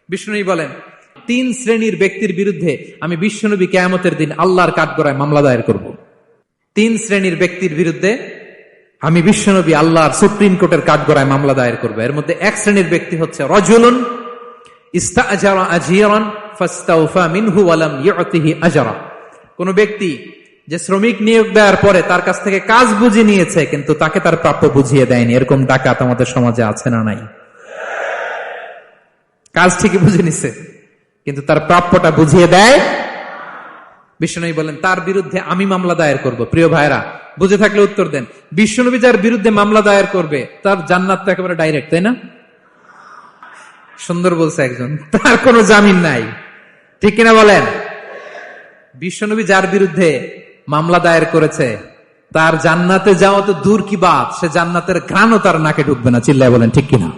বিষ্ণুনবী বলেন, 3 শ্রেণীর ব্যক্তির বিরুদ্ধে আমি বিশ্বনবী কিয়ামতের দিন আল্লাহর কাঠগড়ায় মামলা দায়ের করব। 3 শ্রেণীর ব্যক্তির বিরুদ্ধে আমি বিশ্বনবী আল্লাহর সুপ্রিম কোর্টের কাঠগড়ায় মামলা দায়ের করব। এর মধ্যে 1 শ্রেণীর ব্যক্তি হচ্ছে রাজুলুন ইস্তাআজারা আজিরান ফাস্তাওফা মিনহু ওয়া লাম ইউতিহি আজরা। কোন ব্যক্তি যে শ্রমিক নিয়োগ দেওয়ার পরে তার কাছ থেকে কাজ বুঝিয়ে নিয়েছে কিন্তু তাকে তার প্রাপ্য বুঝিয়ে দেয়নি। এরকম ডাকাত আমাদের সমাজে আছে না নাই? কাজ ঠিকই বুঝে নিছে কিন্তু তার প্রাপ্যটা বুঝিয়ে দেয়। বিশ্বনবী বলেন তার বিরুদ্ধে আমি মামলা দায়ের করব। প্রিয় ভাইরা, বুঝে থাকলে উত্তর দেন। বিশ্বনবী যার বিরুদ্ধে মামলা দায়ের করবে তার জান্নাত তো একেবারে ডাইরেক্ট, তাই না? সুন্দর বলছে একজন, তার কোনো জামিন নাই, ঠিক কিনা বলেন? বিশ্বনবী যার বিরুদ্ধে মামলা দায়ের করেছে তার জান্নাতে যাওয়া তো দূর কি বাত, সে জান্নাতের ঘ্রাণও তার নাকে ঢুকবে না। চিল্লায় বলেন ঠিক কিনা?